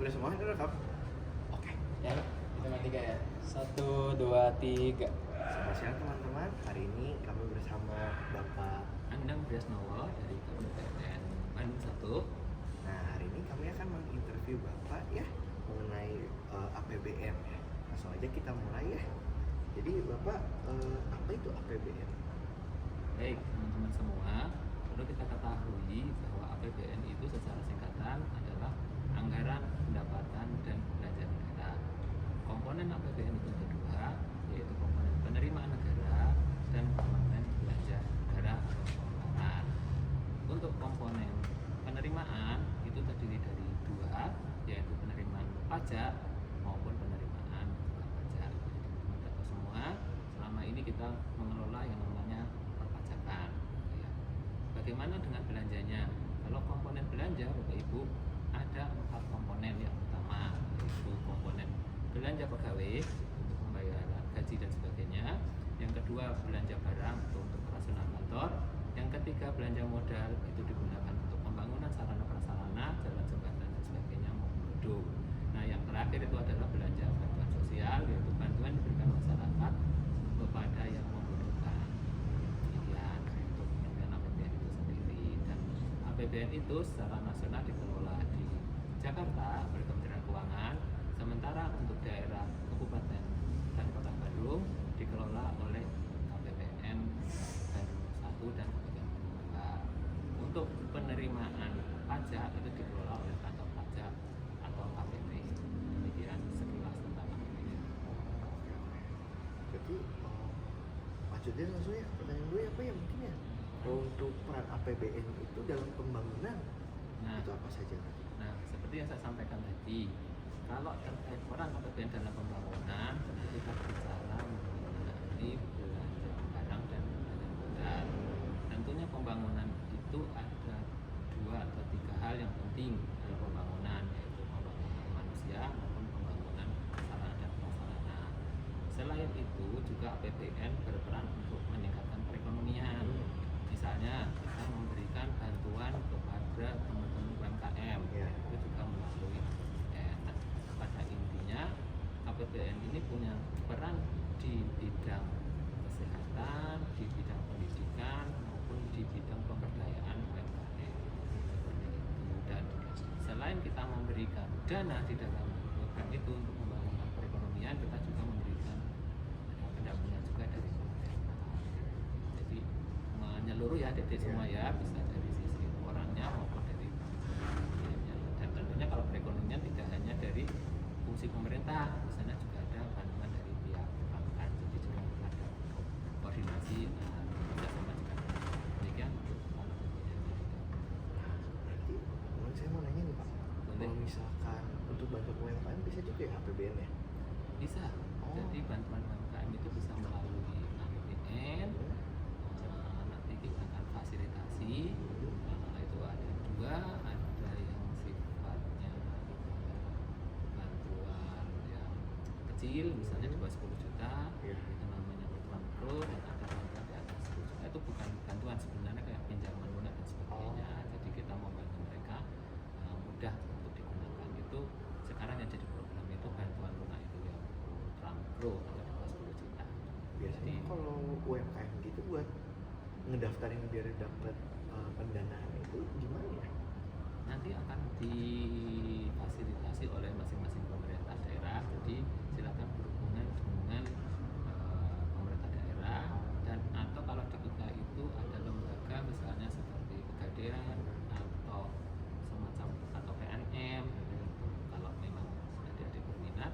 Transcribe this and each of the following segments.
Udah semua udah rekam? Oke. Ya, hitungan 3 ya. 1, 2, 3. Selamat siang teman-teman. Hari ini kami bersama Bapak. Andang Briasnowo dari Kabupaten Bandung 1. Nah, hari ini kami akan menginterview Bapak ya mengenai APBN ya. Langsung aja kita mulai ya. Jadi Bapak, apa itu APBN? Baik teman-teman semua, perlu kita ketahui bahwa APBN itu secara singkatan adalah anggaran pendapatan dan belanja negara. Komponen APBN itu ada dua, yaitu komponen penerimaan negara dan komponen belanja negara atau pengeluaran. Untuk komponen penerimaan itu terdiri dari dua, yaitu penerimaan pajak maupun penerimaan bukan pajak. Jadi teman-teman tahu semua, selama ini kita mengelola yang namanya perpajakan. Ya. Bagaimana dengan belanjanya? Kalau komponen belanja, Bapak Ibu, ada 4 komponen. Yang pertama yaitu komponen belanja pegawai untuk pembayaran gaji dan sebagainya. Yang kedua, belanja barang untuk operasional kantor. Yang ketiga, belanja modal itu digunakan untuk pembangunan sarana prasarana, jalan jembatan dan sebagainya maupun gedung. Nah, yang terakhir itu adalah belanja bantuan sosial, yaitu bantuan diberikan masyarakat kepada yang membutuhkan. Demikian untuk penyampaian APBN itu sendiri. Dan APBN itu secara nasional dikelola di Jakarta oleh Kementerian Keuangan, sementara untuk daerah kabupaten dan kota Bandung dikelola oleh KPPN Bandung 1 dan Kabupaten Bandung 2. Untuk penerimaan pajak itu dikelola oleh kantor pajak atau KPP. Demikian sekilas tentang APBN. Oke. Jadi maksudnya langsung ya pertanyaan gue apa ya mungkin ya? Untuk peran APBN itu dalam pembangunan itu apa saja? Nah, seperti yang saya sampaikan tadi, kalau terkait peran APBN dalam pembangunan, tentu kita bicara mengenai belanja barang dan belanja modal. Tentunya pembangunan itu ada 2 atau 3 hal yang penting dalam pembangunan, yaitu pembangunan manusia maupun pembangunan sarana dan prasarana. Selain itu juga APBN berperan untuk meningkatkan perekonomian. Misalnya kita memberikan bantuan kepada teman-teman UMKM, itu juga melalui APBN. Nah, pada intinya APBN ini punya peran di bidang kesehatan, di bidang pendidikan maupun di bidang pemberdayaan UMKM seperti itu. Dan selain kita memberikan dana di dalam program itu untuk pembangunan perekonomian, kita juga memberikan pendampingan juga dari pemerintah. Jadi menyeluruh ya adik-adik semua ya, bisa dari sisi orangnya maupun dari biayanya. Dan tentunya kalau perekonomian tidak hanya dari fungsi pemerintah, misalnya juga ada bantuan dari pihak perbankan, jadi juga ada koordinasi kerjasama juga. Demikian untuk APBN. Berarti saya mau nanya nih Pak, kalau misalkan untuk bantuan UMKM bisa juga ya APBN ya? Bisa. Jadi bantuan UMKM itu bisa melalui APBN. Nanti kita akan fasilitasi. Itu ada 2, ada yang sifatnya bantuan yang kecil, misalnya di bawah 10 juta, itu namanya bantuan pro, dan ada bantuan di atas 10 juta. Itu bukan bantuan, sebenarnya kayak pinjaman lunak dan sebagainya. Jadi kita membantu mereka mudah untuk digunakan. Itu sekarang yang jadi program itu bantuan lunak itu yang pro atau di bawah 10 juta. Biasanya kalau UMKM gitu buat ngedaftarin biar dapat pendanaan itu gimana ya? Nanti akan difasilitasi oleh masing-masing pemerintah daerah. Jadi silakan berhubungan dengan pemerintah daerah, dan atau kalau di kita itu ada lembaga misalnya seperti Pegadaian atau semacam atau PNM. Kalau memang adik-adik berminat,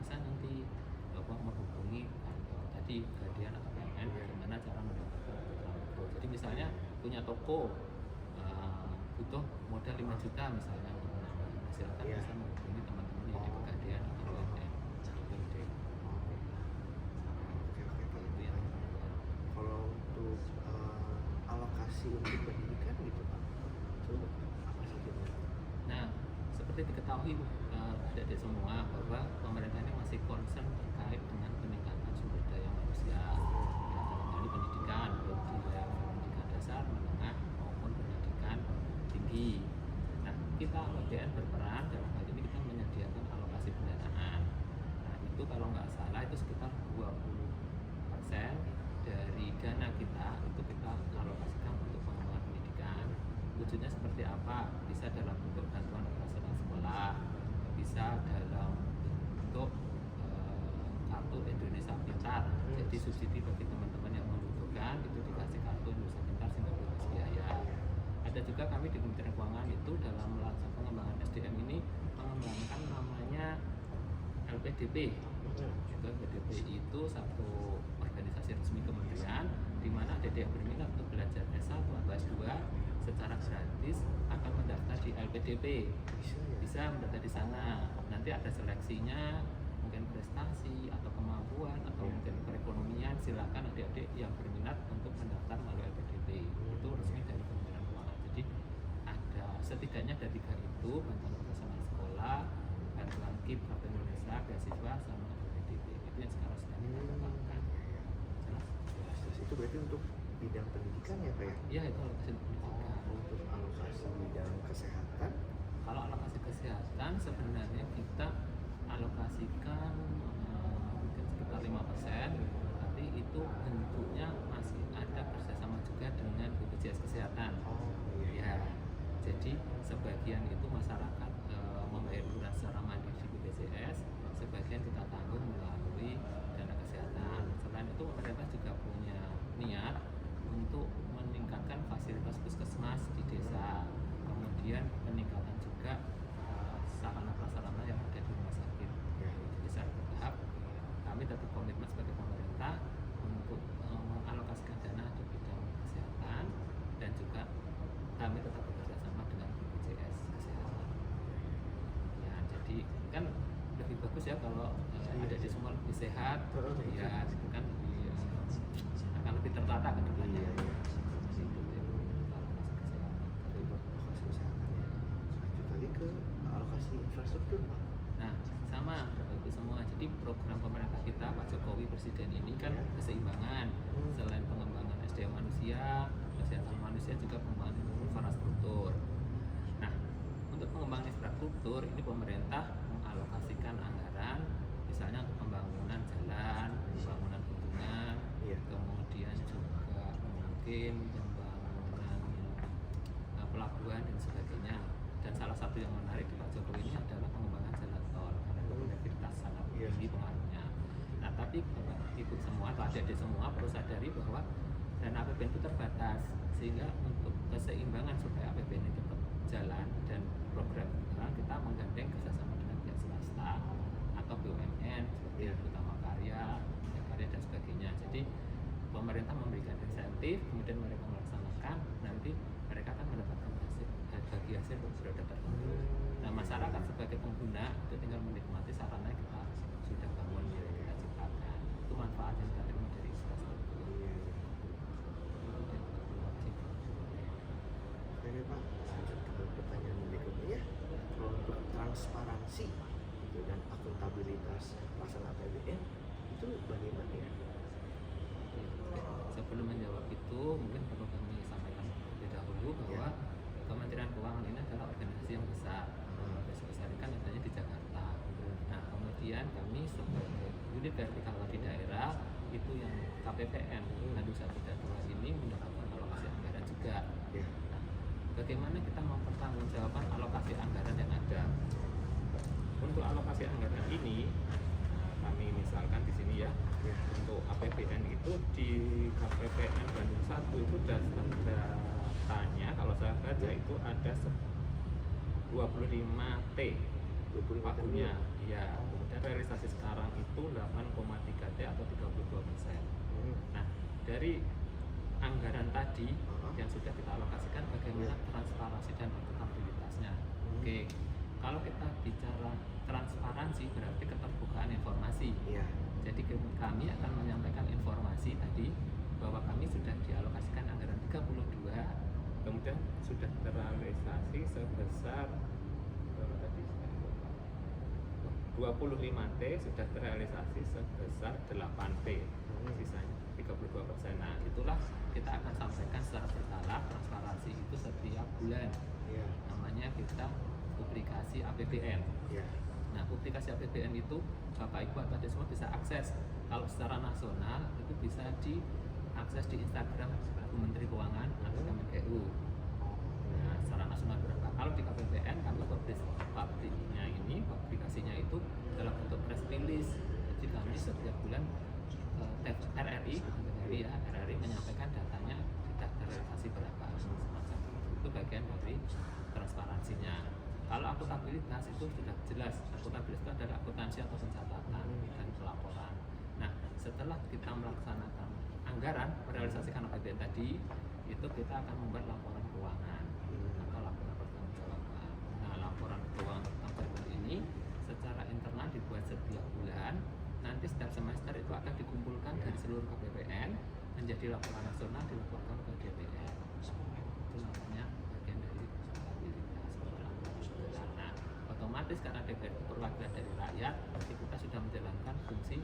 bisa nanti Bapak menghubungi kantor tadi Pegadaian atau PNM bagaimana cara mendapatkan program pro. Jadi misalnya punya toko butuh modal 5 juta misalnya untuk menambah, silakan bisa menghubungi teman-teman yang di Pegadaian atau PNM. Oke. Kalau untuk alokasi untuk pendidikan gitu Pak, itu apa saja? Nah, seperti diketahui adik-adik semua bahwa pemerintah ini masih concern terkait dengan peningkatan sumber daya manusia, ya, dalam hal ini pendidikan, baik di level pendidikan dasar, menengah maupun pendidikan tinggi. Nah, kita APBN berperan dalam hal ini, kita menyediakan bisa dalam bentuk bantuan operasional sekolah, bisa dalam bentuk kartu Indonesia Pintar. Jadi subsidi bagi teman-teman yang membutuhkan itu dikasih kartu Indonesia Pintar sehingga bebas biaya. Ada juga kami di Kementerian Keuangan itu dalam melakukan pengembangan SDM ini mengembangkan namanya LPDP. Juga LPDP itu satu organisasi resmi kementerian di mana adik yang berminat untuk belajar S1 atau S2 secara gratis akan mendaftar di LPDP. Bisa mendaftar di sana. Nanti ada seleksinya, mungkin prestasi atau kemampuan atau mungkin perekonomian. Silakan adik-adik yang berminat untuk mendaftar melalui LPDP. Itu resmi dari Kementerian Keuangan. Jadi ada setidaknya ada 3 itu: bantuan operasional sekolah, bantuan KIP Kartu Indonesia, beasiswa, sama LPDP. Itu yang sekarang sedang kita kembangkan. Jelas? Terus itu berarti untuk bidang pendidikan ya Pak ya? Iya, itu alokasi pendidikan. Untuk alokasi bidang kesehatan? Kalau alokasi kesehatan sebenarnya kita alokasikan mungkin sekitar 5%, tapi itu bentuknya masih ada kerjasama juga dengan BPJS Kesehatan. Ya, jadi sebagian itu masyarakat membayar iuran secara mandiri di BPJS, sebagian kita tanggung melalui dana kesehatan. Selain itu pemerintah juga punya niat untuk meningkatkan fasilitas puskesmas di desa, kemudian peningkatan juga sarana prasarana yang ada di rumah sakit. Jadi secara bertahap kami tetap komitmen sebagai pemerintah untuk mengalokasikan dana di bidang kesehatan, dan juga kami tetap bekerja sama dengan BPJS Kesehatan. Ya, jadi kan lebih bagus ya kalau ada di semua lebih sehat, ya itu kan lebih akan lebih tertata ke depannya. Alokasi kesehatan ya. Lanjut lagi ke alokasi infrastruktur Pak. Nah, sama Bapak Ibu semua. Jadi program pemerintah kita Pak Jokowi Presiden ini kan keseimbangan. Selain pengembangan SDM manusia, kesehatan manusia, juga pengembangan infrastruktur. Nah, untuk pengembangan infrastruktur ini pemerintah mengalokasikan anggaran misalnya untuk pembangunan jalan, pembangunan bendungan, kemudian juga mungkin pembangunan pelabuhan dan sebagainya. Dan salah satu yang menarik di Pak Jokowi ini adalah pengembangan jalan tol karena konektivitas sangat tinggi pengaruhnya. Nah, tapi Bapak Ibu semua atau adik-adik semua perlu sadari bahwa dana APBN itu terbatas, sehingga untuk keseimbangan supaya APBN itu tetap jalan dan program kita menggandeng kerjasama dengan pihak swasta atau BUMN seperti Utama Karya, Karya dan sebagainya. Jadi pemerintah memberikan insentif, kemudian mereka melaksanakan, nanti mereka akan mendapatkan bagi hasil beberapa tertentu. Nah, masyarakat sebagai pengguna itu tinggal menikmati sarana yang kita sudah bangun, yang kita ciptakan. Itu manfaat yang kita terima dari infrastruktur. Oke Pak, lanjut ke pertanyaan berikutnya ya. Kalau untuk transparansi gitu, dan akuntabilitas pelaksanaan APBN itu bagaimana ya? Sebelum menjawab itu, mungkin perlu kami sampaikan terlebih dahulu bahwa Kementerian Keuangan ini adalah organisasi yang besar. Besar kan adanya di Jakarta. Nah, kemudian kami sebagai unit vertikal di daerah itu yang KPPN Handuk 1 dan 2 ini mendapatkan alokasi anggaran juga. Nah, bagaimana kita mempertanggungjawabkan alokasi anggaran yang ada? Untuk alokasi anggaran ini, kami misalkan di sini ya, untuk APBN itu di KPPN Bandung 1 itu datanya kalau saya baca itu ada 25 T waktunya, ya. Kemudian realisasi sekarang itu 8,3 T atau 32%. Nah, dari anggaran tadi yang sudah kita alokasikan, bagaimana transparansi dan akuntabilitasnya? Oke, kalau kita bicara transparansi berarti keterbukaan informasi. Jadi kami akan menyampaikan informasi tadi bahwa kami sudah dialokasikan anggaran 32, kemudian sudah terrealisasi sebesar 25 T, sudah terrealisasi sebesar 8 T, sisanya 32%. Nah, itulah kita akan sampaikan secara berkala. Transparansi itu setiap bulan, namanya kita publikasi APBN. Nah, publikasi APBN itu Bapak Ibu atau semua bisa akses. Kalau secara nasional itu bisa diakses di Instagram Bu Menteri Keuangan atau Kemenkeu. Nah, secara nasional berapa. Kalau di KPPN kami publikasinya itu dalam bentuk press release. Jadi kami setiap bulan RRI menyampaikan datanya sudah terrealisasi berapa semacam itu bagian dari transparansinya. Kalau akuntabilitas itu sudah jelas, akuntabilitas itu adalah akuntansi atau pencatatan dan pelaporan. Nah, setelah kita melaksanakan anggaran merealisasikan APBN tadi, itu kita akan membuat laporan keuangan atau laporan pertanggungjawaban. Nah, laporan keuangan pertanggungjawaban ini secara internal dibuat setiap bulan. Nanti setiap semester itu akan dikumpulkan dari seluruh KPPN menjadi laporan nasional dilaporkan ke DPR. Itu namanya bagian dari akuntabilitas. Nah, otomatis karena DPR itu perwakilan dari rakyat, berarti kita sudah menjalankan fungsi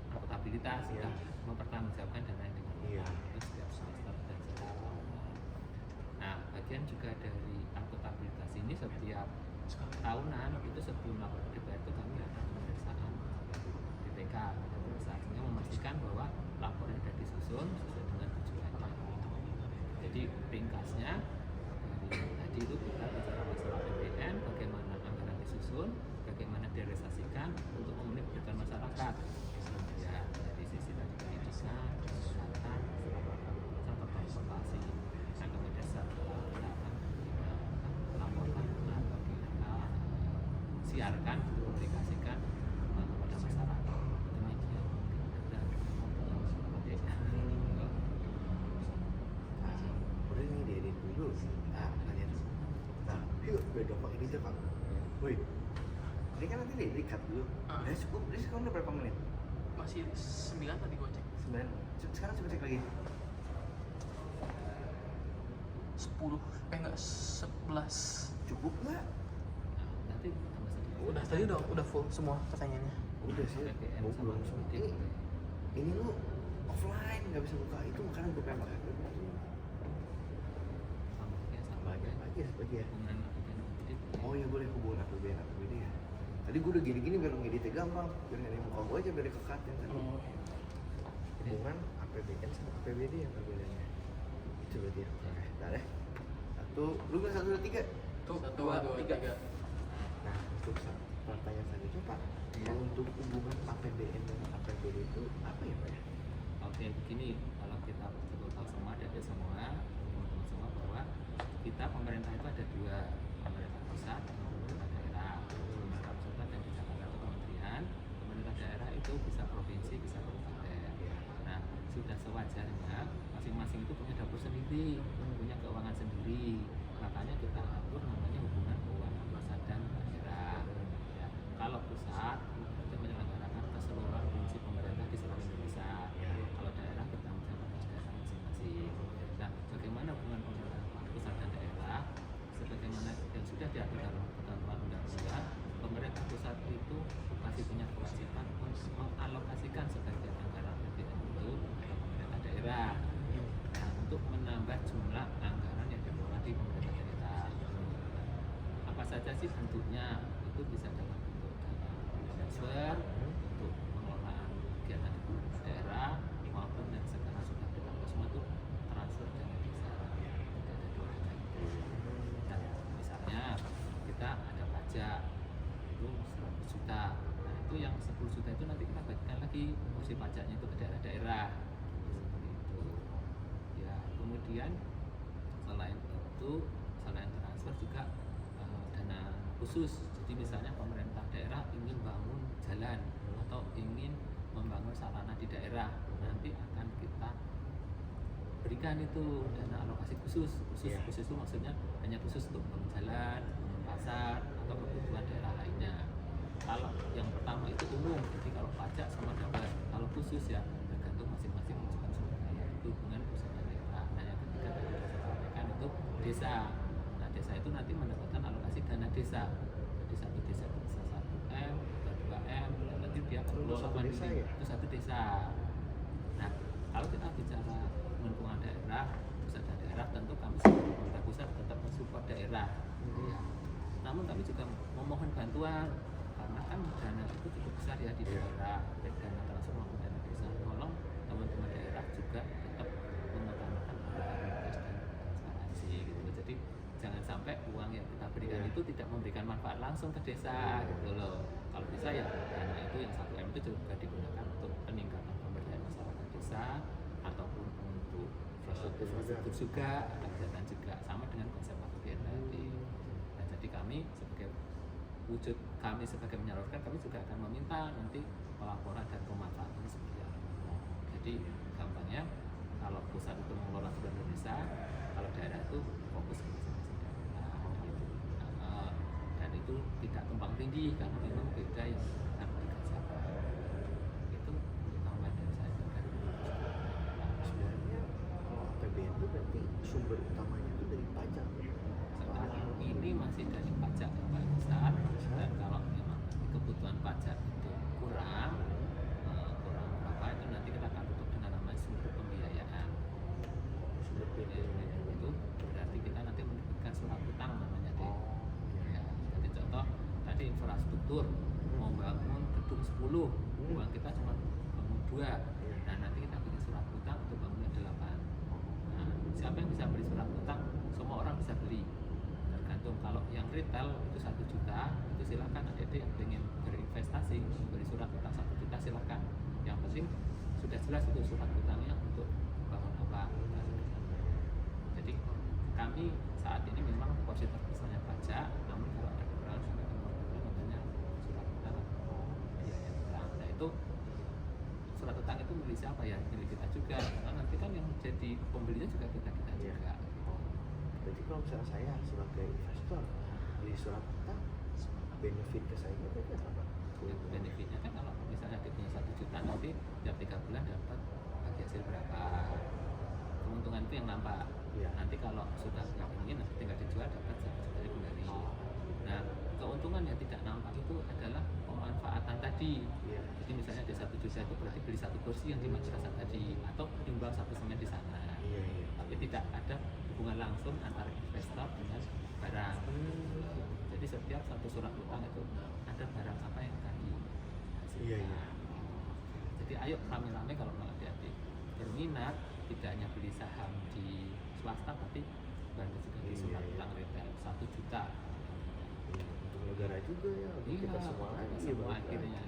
akuntabilitas, sudah mempertanggungjawabkan dana yang dikeluarkan itu setiap semester dan setiap tahunan. Nah, bagian juga dari akuntabilitas ini setiap tahunan itu sebelum lapor ke DPR itu kami ada pemeriksaan BPK, sehingga memastikan bahwa laporan sudah disusun sesuai dengan tujuannya. Jadi ringkasnya dari tadi itu kita bicara masalah APBN, bagaimana anggaran disusun, bagaimana direalisasikan untuk memenuhi kebutuhan masyarakat. Ya, dari sisi tadi pendidikan, kesehatan, serta transportasi. Nah, kemudian setelah kita akan laporkan atau kita siarkan, publikasikan kepada masyarakat. Demikian. Udah nih diedit dulu. Nah, kalian. Nah, yuk gue gampang ini tuh Pak. Woi, ini kan nanti di-cut dulu. Udah cukup, ini sekarang udah berapa menit? Masih 9 tadi gue cek. 9. Sekarang coba cek lagi. 10, enggak 11. Cukup nggak? Nanti tambah sedikit. Udah tadi udah full semua pertanyaannya. Udah sih. APBN Mau sama belum semua. PDB. Ini lu offline nggak bisa buka itu makanan gue pengen makan. Sama ya. Bagi ya. Hubungan APBN dan PDB. Oh iya boleh hubungan APBN APBD ya. Tadi gue udah gini-gini biar ngeditnya gampang, biar nggak ada yang buka gue aja biar dikekat yang tadi. Hubungan APBN sama APBD yang perbedaannya. Itu berarti ya. Oke, dah deh. Satu, lu bilang 1, 2, 3. Tuh, 1, 2, 3. Nah, untuk pertanyaan selanjutnya Pak, untuk hubungan APBN dan APBD itu apa ya Pak ya? Oke, begini, kalau kita betul tahu semua, ada semua, teman-teman semua bahwa kita pemerintah itu ada dua, pemerintah pusat dan pemerintah daerah. Pemerintah pusat dan di Jakarta itu kementerian, pemerintah daerah itu bisa provinsi, bisa kabupaten. Nah, sudah sewajarnya masing-masing itu punya dapur sendiri, punya keuangan sendiri. Makanya kita atur namanya hubungan keuangan pusat dan daerah. Ya, kalau pusat itu menyelenggarakan keseluruhan fungsi pemerintah di seluruh Indonesia. Kalau daerah bertanggung jawab atas daerah masing-masing. Nah, bagaimana hubungan pemerintah pusat dan daerah? Sebagaimana yang sudah diatur dalam ketentuan undang-undang, pemerintah pusat itu masih punya kewajiban untuk mengalokasikan sebagian anggaran APBN itu kepada pemerintah daerah. Nah, untuk menambah jumlah anggaran yang dikelola di pemerintah daerah. Apa saja sih bentuknya? Itu bisa dalam bentuk dana transfer untuk pengelolaan kegiatan di pemerintah daerah maupun yang sekarang sudah kita semua itu transfer dana desa. Jadi ada dua dana itu. Nah, misalnya kita ada pajak itu 100 juta. Nah, itu yang 10 juta itu nanti kita bagikan lagi fungsi pajaknya itu ke daerah-daerah. Seperti itu. Ya, kemudian selain itu, selain transfer juga dana khusus. Jadi misalnya pemerintah daerah ingin bangun jalan atau ingin membangun sarana di daerah, nanti akan kita berikan itu dana alokasi khusus. Khusus itu maksudnya hanya khusus untuk membangun jalan, membangun pasar atau kebutuhan daerah lainnya. Kalau yang pertama itu umum, jadi kalau pajak sama dapat. Kalau khusus ya tergantung masing-masing menunjukkan sumber daya. Itu hubungan pusat dan daerah. Nah, yang ketiga tadi sudah saya sampaikan itu desa. Nah, desa itu nanti mendapatkan alokasi dana desa. Jadi satu desa bisa 1M, 2M, nanti dia kelola mandiri. Itu satu desa. Nah, kalau kita bicara lingkungan daerah, pusat dan daerah, tentu kami sebagai pemerintah pusat tetap mensupport daerah. Ya. Namun kami juga memohon bantuan karena kan dana itu cukup besar ya di daerah, baik dana transfer maupun dana desa. Tolong teman-teman daerah juga tetap mengutamakan akuntabilitas dan transparansi gitu. Jadi jangan sampai uang yang kita berikan itu tidak memberikan manfaat langsung ke desa gitu loh. Kalau bisa ya dana itu yang 1 M itu juga digunakan untuk peningkatan pemberdayaan masyarakat desa ataupun untuk infrastruktur juga, ada kegiatan juga sama dengan konsep APBN tadi. Nah, jadi kami sebagai wujud kami sebagai menyalurkan, kami juga akan meminta nanti pelaporan dan pemanfaatan seperti apa. Jadi gampangnya kalau pusat itu mengelola seluruh desa, kalau daerah itu fokus ke masing-masing daerah. Dan itu tidak tumpang tindih karena memang beda yang akan dikerjakan. Itu tambahan dari saya. Sebenarnya kalau APBN itu berarti sumber utamanya itu dari pajak ya. Sekarang ini masih dari pajak yang paling besar, dan kalau memang kebutuhan pajak itu kurang berapa itu nanti kita akan tutup dengan namanya sumber pembiayaan. Sumber pembiayaan Itu berarti kita nanti menerbitkan surat utang namanya deh. Ya, jadi contoh tadi infrastruktur mau bangun gedung 10, uang kita cuma bangun 2. Nah, nanti kita bikin surat utang untuk bangunnya 8. Nah, siapa yang bisa beli surat utang? Semua orang bisa beli. Tergantung kalau yang retail itu 1 juta, itu silakan adik-adik yang ingin berinvestasi beri surat utang 1 juta silakan. Yang penting sudah jelas itu surat utangnya untuk bangun apa. Jadi kami saat ini memang porsi terbesarnya pajak, namun kalau ada kekurangan juga akan melakukan namanya surat utang atau biaya utang. Nah, itu surat utang itu milik siapa ya? Milik kita juga. Karena nanti kan yang jadi pembelinya juga kita juga. Berarti kalau misalnya saya sebagai investor beli surat utang, benefit ke saya itu apa? Benefitnya kan kalau misalnya dia punya 1 juta nanti tiap 3 bulan dapat bagi hasil berapa, keuntungan itu yang nampak. Nanti kalau sudah nggak ingin nanti tinggal dijual dapat 1 juta kembali. Nah, keuntungan yang tidak nampak itu adalah pemanfaatan tadi. Jadi misalnya ada 1 juta itu berarti beli 1 kursi yang di madrasah tadi atau nyumbang 1 semen di sana. Tapi tidak ada hubungan langsung antara investor dengan barang. Jadi setiap satu surat utang itu ada barang apa yang akan dihasilkan. Jadi ayo rame-rame kalau mau adik-adik berminat tidak hanya beli saham di swasta tapi bantu juga di surat utang retail 1 juta. Untuk negara juga ya, untuk kita semua lagi. Semua akhirnya.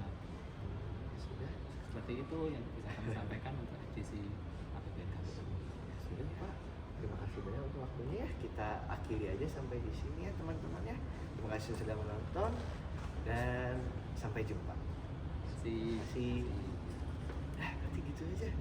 Sudah. Seperti itu yang bisa kami sampaikan untuk edisi APBN kami. Sudah Pak, terima kasih banyak untuk waktunya ya. Kita akhiri aja sampai di sini ya teman-teman ya. Terima kasih sudah menonton dan sampai jumpa. Terima kasih. Berarti gitu aja.